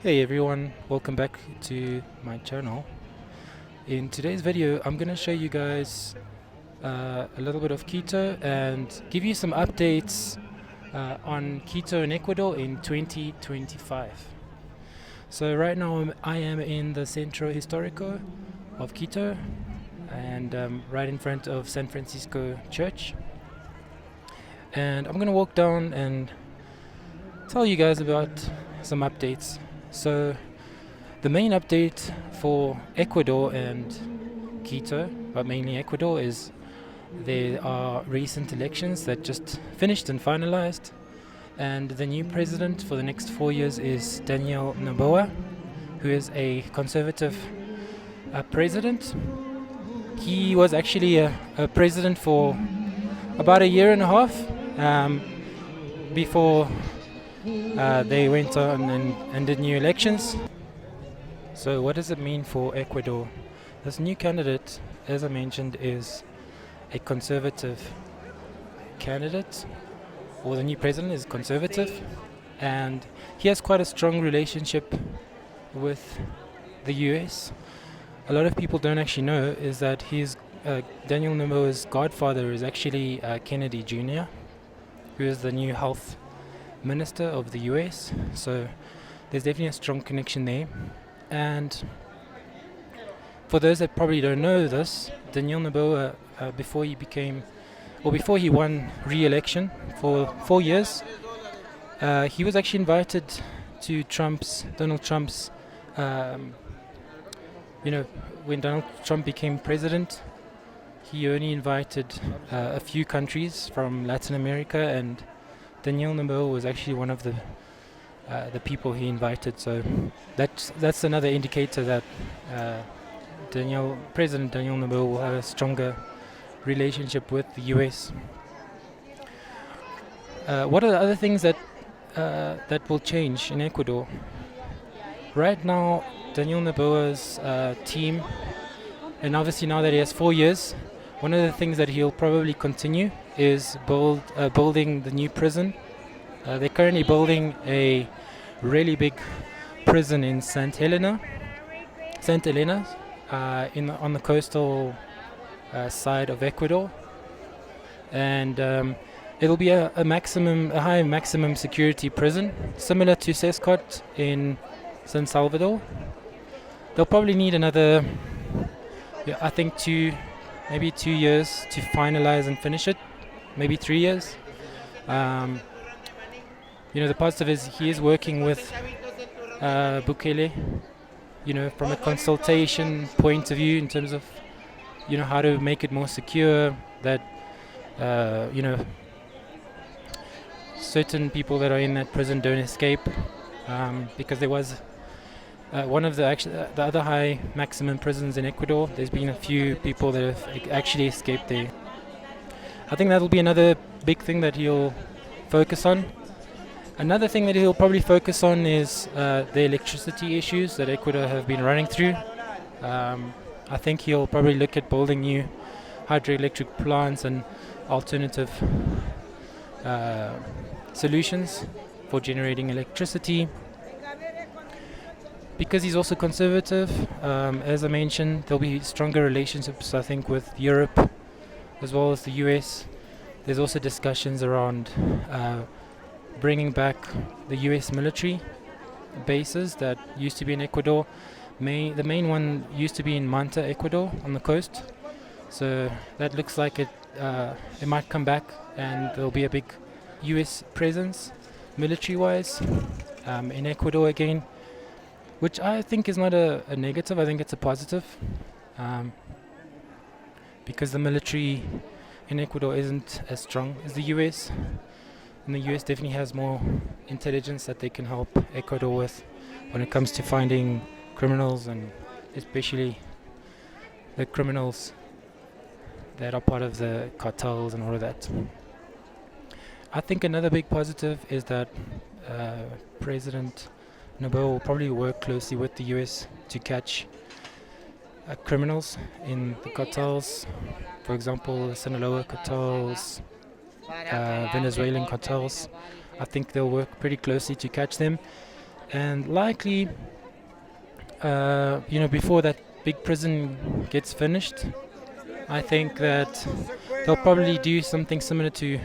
Hey everyone, welcome back to my channel. In today's video, I'm gonna show you guys a little bit of Quito and give you some updates on Quito and Ecuador in 2025. So right now I am in the Centro Histórico of Quito and right in front of San Francisco Church. And I'm gonna walk down and tell you guys about some updates. So the main update for Ecuador and Quito, but mainly Ecuador, is there are recent elections that just finished and finalized, and the new president for the next 4 years is Daniel Noboa, who is a conservative president. He was actually a president for about a year and a half before they went on and did new elections. So what does it mean for Ecuador? This new candidate, as I mentioned, is a conservative candidate, or the new president is conservative, and he has quite a strong relationship with the US. A lot of people don't actually know is that Daniel Noboa's godfather is actually Kennedy Jr., who is the new health minister of the US. So there's definitely a strong connection there. And for those that probably don't know this, Daniel Noboa, before he won re-election for 4 years, he was actually invited to Donald Trump's, when Donald Trump became president, he only invited a few countries from Latin America, and Daniel Noboa was actually one of the people he invited. So that's another indicator that President Daniel Noboa will have a stronger relationship with the US. What are the other things that will change in Ecuador? Right now, Daniel Noboa's team, and obviously now that he has 4 years, one of the things that he'll probably continue is building the new prison. They're currently building a really big prison in St. Helena, on the coastal side of Ecuador, and it'll be a high maximum security prison, similar to Sescot in San Salvador. They'll probably need another, I think, maybe 2 years to finalize and finish it, maybe 3 years. The positive is he is working with Bukele, from a consultation point of view in terms of, how to make it more secure, that, certain people that are in that prison don't escape, because there was one of the other high maximum prisons in Ecuador. There's been a few people that have actually escaped there. I think that'll be another big thing that he'll focus on. Another thing that he'll probably focus on is the electricity issues that Ecuador have been running through. I think he'll probably look at building new hydroelectric plants and alternative solutions for generating electricity. Because he's also conservative, as I mentioned, there'll be stronger relationships, I think, with Europe as well as the US. There's also discussions around bringing back the US military bases that used to be in Ecuador. The main one used to be in Manta, Ecuador, on the coast. So that looks like it might come back, and there'll be a big US presence, military-wise, in Ecuador again, which I think is not a negative. I think it's a positive, because the military in Ecuador isn't as strong as the US. And the US definitely has more intelligence that they can help Ecuador with when it comes to finding criminals, and especially the criminals that are part of the cartels and all of that. I think another big positive is that President Noboa will probably work closely with the US to catch criminals in the cartels. For example, the Sinaloa cartels, Venezuelan cartels. I think they'll work pretty closely to catch them. and likely, before that big prison gets finished, I think that they'll probably do something similar to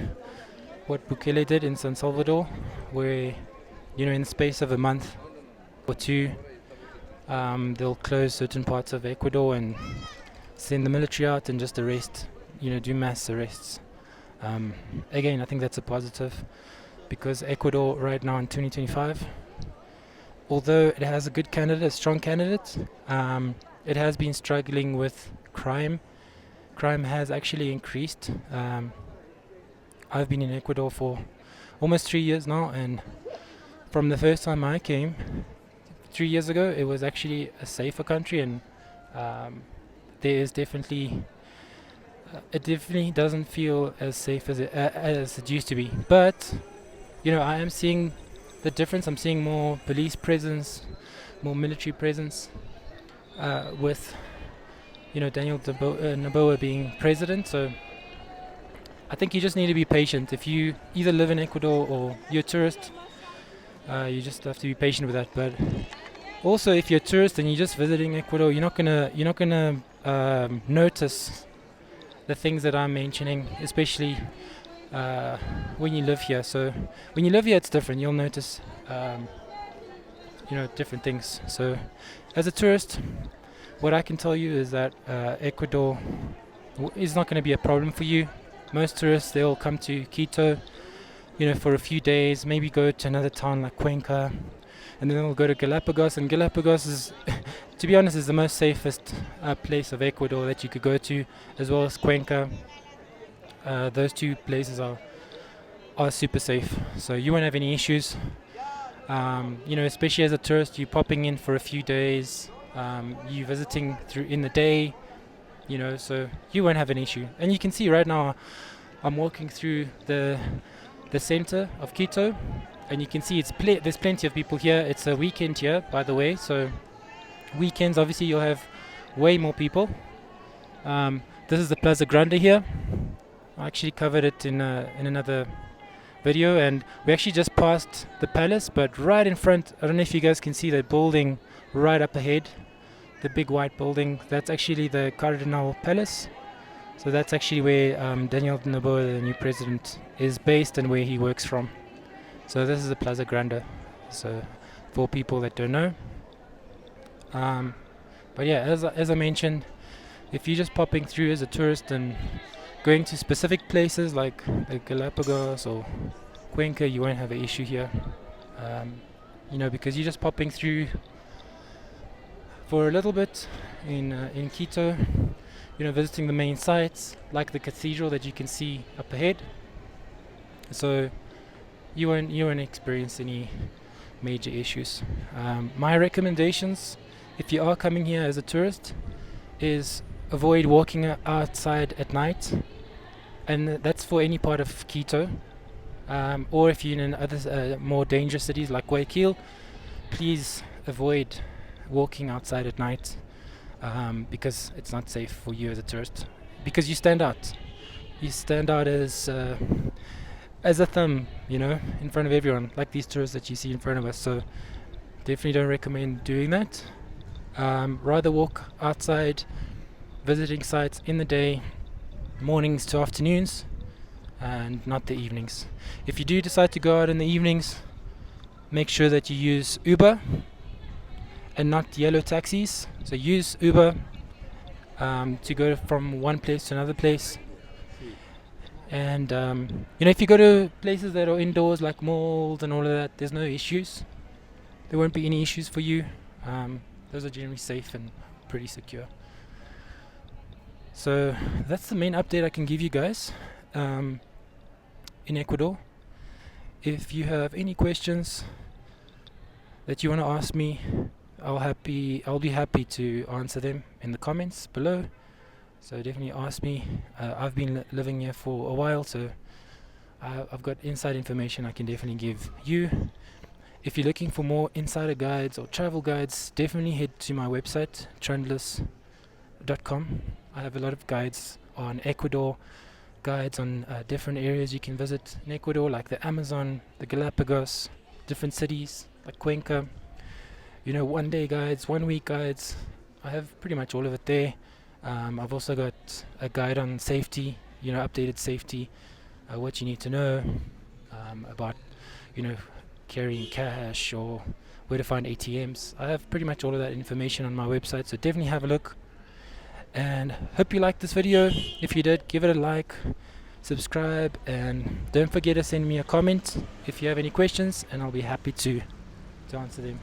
what Bukele did in San Salvador, where, in the space of a month or two, they'll close certain parts of Ecuador and send the military out and just arrest, do mass arrests. Again, I think that's a positive, because Ecuador right now in 2025, although it has a good candidate, a strong candidate, it has been struggling with crime. Crime has actually increased. I've been in Ecuador for almost 3 years now, and from the first time I came 3 years ago, it was actually a safer country, and there is definitely it definitely doesn't feel as safe as it used to be. But I am seeing the difference. I'm seeing more police presence, more military presence, with Daniel Noboa being president. So I think you just need to be patient. If you either live in Ecuador or you're a tourist, you just have to be patient with that. But also, if you're a tourist and you're just visiting Ecuador, you're not gonna notice the things that I'm mentioning, especially when you live here. So when you live here, it's different. You'll notice, different things. So as a tourist, what I can tell you is that Ecuador is not going to be a problem for you. Most tourists, they'll come to Quito, for a few days, maybe go to another town like Cuenca, and then they'll go to Galapagos. And Galapagos is, to be honest, is the most safest place of Ecuador that you could go to, as well as Cuenca. Those two places are super safe, so you won't have any issues. Especially as a tourist, you're popping in for a few days, you're visiting through in the day, so you won't have an issue. And you can see right now, I'm walking through the center of Quito, and you can see there's plenty of people here. It's a weekend here, by the way, so weekends obviously you'll have way more people. This is the Plaza Grande here. I actually covered it in another video, and we actually just passed the palace, but right in front, I don't know if you guys can see that building right up ahead, the big white building. That's actually the Cardinal Palace. So that's actually where Daniel Noboa, the new president, is based and where he works from. So this is the Plaza Grande, so for people that don't know. But yeah, as I mentioned, if you're just popping through as a tourist and going to specific places like Galapagos or Cuenca, you won't have an issue here, because you're just popping through for a little bit in Quito, visiting the main sites like the cathedral that you can see up ahead. So you won't experience any major issues. My recommendations, if you are coming here as a tourist, is avoid walking outside at night, and that's for any part of Quito. Or if you're in other more dangerous cities like Guayaquil, please avoid walking outside at night, because it's not safe for you as a tourist, because you stand out. You stand out as a thumb, in front of everyone, like these tourists that you see in front of us. So definitely don't recommend doing that. Rather walk outside, visiting sites in the day, mornings to afternoons, and not the evenings. If you do decide to go out in the evenings, make sure that you use Uber and not yellow taxis. So use Uber to go from one place to another place. And if you go to places that are indoors like malls and all of that, there's no issues. There won't be any issues for you. Those are generally safe and pretty secure. So that's the main update I can give you guys in Ecuador. If you have any questions that you want to ask me, I'll be happy to answer them in the comments below. So definitely ask me. I've been living here for a while, so I've got inside information I can definitely give you. If you're looking for more insider guides or travel guides, definitely head to my website, Trundless.com. I have a lot of guides on Ecuador, guides on different areas you can visit in Ecuador, like the Amazon, the Galapagos, different cities, like Cuenca, you know, 1 day guides, 1 week guides. I have pretty much all of it there. I've also got a guide on safety, you know, updated safety, what you need to know about, you know, carrying cash or where to find ATMs. I have pretty much all of that information on my website, so definitely have a look. And hope you liked this video. If you did, give it a like, subscribe, and don't forget to send me a comment if you have any questions, and I'll be happy to answer them.